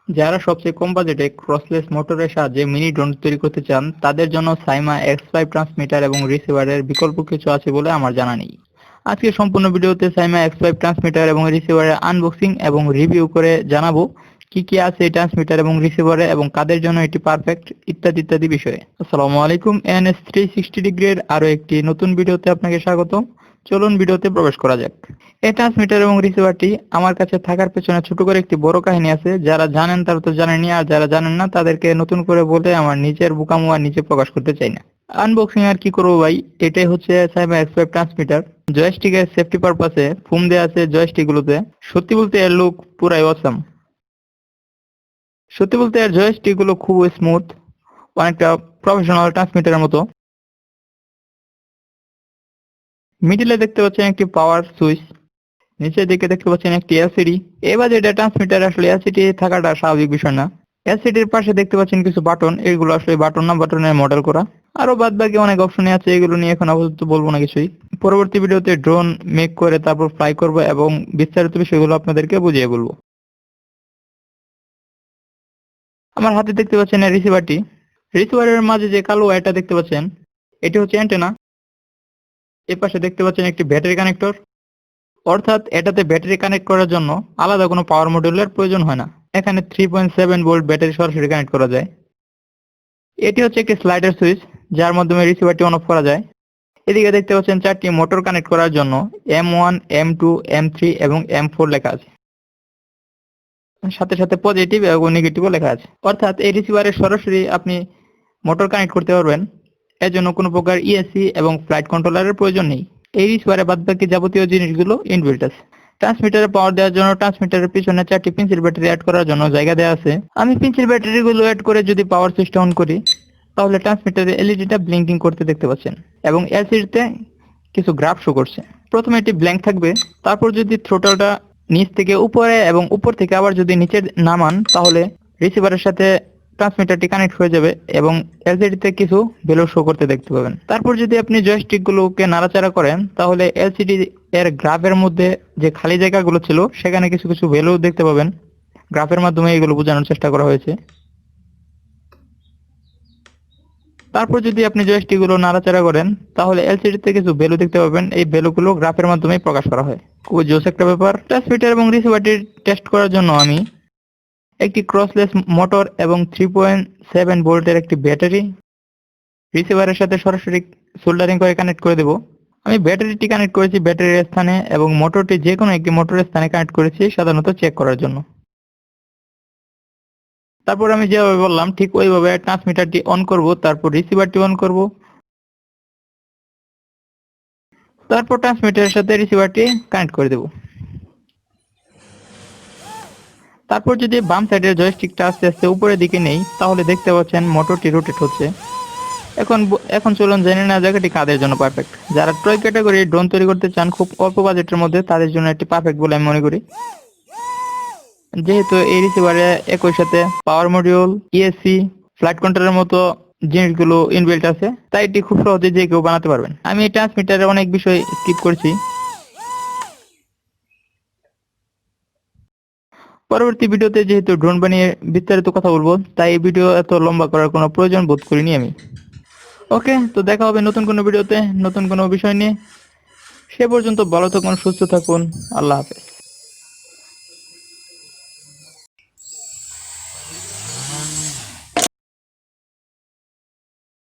যারা সবচেয়ে কম বাজেটে ক্রসলেস মোটরের সাহায্যে মিনি ড্রোন তৈরি করতে চান তাদের জন্য সাইমা X5 ট্রান্সমিটার এবং রিসিভারের বিকল্প কিছু আছে বলে আমার জানা নেই। আজকে সম্পূর্ণ ভিডিওতে সাইমা X5 ট্রান্সমিটার এবং রিসিভারের আনবক্সিং এবং রিভিউ করে জানাবো কি কি আছে এই ট্রান্সমিটার এবং রিসিভারে এবং কাদের জন্য এটি পারফেক্ট ইত্যাদি ইত্যাদি বিষয়ে। আসসালামু আলাইকুম, NS 360 ডিগ্রির আরো একটি নতুন ভিডিওতে আপনাকে স্বাগতম। চলুন ভিডিওতে প্রবেশ করা যাক। এই ট্রান্সমিটার এবং রিসিভারটি আমার কাছে থাকার পেছনে ছোট করে একটি বড় কাহিনী আছে। যারা জানেন তারা তো জানেনই, আর যারা জানেন না তাদেরকে নতুন করে বলে আমার নিজের বোকামো আর নিজে প্রকাশ করতে চাই না। আনবক্সিং আর কি করবো ভাই, এটাই হচ্ছে সাইমা X5 ট্রান্সমিটার। জয়স্টিকের সেফটি পারপাসে ফোম দেওয়া আছে জয়স্টিক গুলোতে। সত্যি বলতে এর লুক পুরাই অসাম। সত্যি বলতে এর জয়স্টিক গুলো খুব স্মুথ, অনেকটা প্রফেশনাল ট্রান্সমিটারের মতো। মিডিলে দেখতে পাচ্ছেন একটি পাওয়ার সুইচ, নিচের দিকে দেখতে পাচ্ছেন একটি এলসিডি। এবার এটা ট্রান্সমিটার, আসলে এলসিডি থাকাটা স্বাভাবিক বিষয় না। এলসিডির পাশে দেখতে পাচ্ছেন কিছু বাটন, এগুলো আসলে বাটন না, বাটনের মডেল করা। আরো বাদ বাকি অনেক অপশন আছে, এগুলো নিয়ে এখন আপাতত বলবো না কিছুই। পরবর্তী ভিডিওতে ড্রোন মেক করে তারপর ফ্লাই করব এবং বিস্তারিত বিষয়গুলো আপনাদেরকে বুঝিয়ে বলবো। আমার হাতে দেখতে পাচ্ছেন এই রিসিভারটি। রিসিভারের মাঝে যে কালো ওয়্যারটা দেখতে পাচ্ছেন এটি হচ্ছে অ্যান্টেনা। এর পাশে দেখতে পাচ্ছেন একটি ব্যাটারি কানেক্টর, অর্থাৎ এটাতে ব্যাটারি কানেক্ট করার জন্য আলাদা কোনো পাওয়ার মডিউলের প্রয়োজন হয় না। এখানে 3.7 ভোল্ট ব্যাটারি সরাসরি কানেক্ট করা যায়। এটি হচ্ছে একটি স্লাইডার সুইচ, যার মাধ্যমে রিসিভারটি অন অফ করা যায়। এদিকে দেখতে পাচ্ছেন 4টি মোটর কানেক্ট করার জন্য M1, M2, M3 এবং M4 লেখা আছে। সাথে সাথে পজিটিভ এবং নেগেটিভও লেখা আছে, অর্থাৎ এই রিসিভারে সরাসরি আপনি মোটর কানেক্ট করতে পারবেন। এর জন্য কোনো প্রকার ESC এবং ফ্লাইট কন্ট্রোলারের প্রয়োজন নেই। এই রিসিভারে বাদবাকি যাবতীয় জিনিসগুলো ইনবিল্ট আছে। ট্রান্সমিটারে পাওয়ার দেওয়ার জন্য ট্রান্সমিটারের পিছনে 4টি পেন্সিল ব্যাটারি অ্যাড করার জন্য জায়গা দেওয়া আছে। আমি পেন্সিল ব্যাটারিগুলো অ্যাড করে যদি পাওয়ার সুইচটা অন করি তাহলে ট্রান্সমিটারে এলইডিটা ব্লিঙ্কিং করতে দেখতে পাচ্ছেন এবং এলসিডিতে কিছু গ্রাফ শো করছে। প্রথমে এটি ব্ল্যাঙ্ক থাকবে, তারপর যদি থ্রোটলটা নিচ থেকে উপরে এবং উপর থেকে আবার যদি নিচে নামান তাহলে রিসিভারের সাথে ট্রান্সমিটারটি কানেক্ট হয়ে যাবে এবং এলসিডিতে কিছু ভ্যালু শো করতে দেখতে পাবেন। তারপর যদি আপনি জয়স্টিকগুলোকে নাড়াচাড়া করেন তাহলে এলসিডি এর গ্রাফের মধ্যে যে খালি জায়গাগুলো ছিল সেখানে কিছু কিছু ভ্যালু দেখতে পাবেন। গ্রাফের মাধ্যমে এগুলো বোঝানোর চেষ্টা করা হয়েছে। তারপর যদি আপনি জয়স্টিকগুলো নাড়াচাড়া করেন তাহলে এলসিডিতে কিছু ভ্যালু দেখতে পাবেন। এই ভ্যালুগুলো গ্রাফের মাধ্যমে প্রকাশ করা হয়। খুবই জোস একটা ব্যাপার। ট্রান্সমিটার এবং রিসিভারটি টেস্ট করার জন্য আমি একটি ক্রসলেস মোটর এবং 3.7 ভোল্টের একটি ব্যাটারি রিসিভারের সাথে সরাসরি সোল্ডারিং করে কানেক্ট করে দেব। আমি ব্যাটারিটি কানেক্ট করেছি ব্যাটারির স্থানে এবং মোটরটি যে কোনো একটি মোটরের স্থানে কানেক্ট করেছি সাধারণত চেক করার জন্য। তারপর আমি যেভাবে বললাম ঠিক ওইভাবে ট্রান্সমিটারটি অন করব, তারপর রিসিভারটি অন করব, তারপর ট্রান্সমিটারের সাথে রিসিভারটি কানেক্ট করে দেব। তারপর যদি বাম সাইডের জয়স্টিকটা আস্তে আস্তে উপরের দিকে নেই তাহলে দেখতে পাচ্ছেন মোটরটি রোটেট হচ্ছে। এখন চলুন জেনে নেওয়া যাক এটি কাদের জন্য পারফেক্ট। যারা টয় ক্যাটাগরি ড্রোন তৈরি করতে চান খুব অল্প বাজেটের মধ্যে তাদের জন্য এটি পারফেক্ট বলে আমি মনে করি। যেহেতু এই রিসিভারে একই সাথে পাওয়ার মডিউল, ESC, ফ্লাইট কন্ট্রোলের মতো জিনিসগুলো ইনবিল্ট আছে, তাই এটি খুব সহজে যে কেউ বানাতে পারবেন। আমি এই ট্রান্সমিটারে অনেক বিষয় স্কিপ করছি। পরবর্তী ভিডিওতে যেহেতু ড্রোন বানিয়ে বিস্তারিত কথা বলবো তাই এই ভিডিও এত লম্বা করার কোনো প্রয়োজন বোধ করিনি আমি। ওকে, তো দেখা হবে নতুন কোনো ভিডিওতে নতুন কোনো বিষয় নিয়ে। সে পর্যন্ত ভালো থাকুন, সুস্থ থাকুন। আল্লাহ হাফেজ।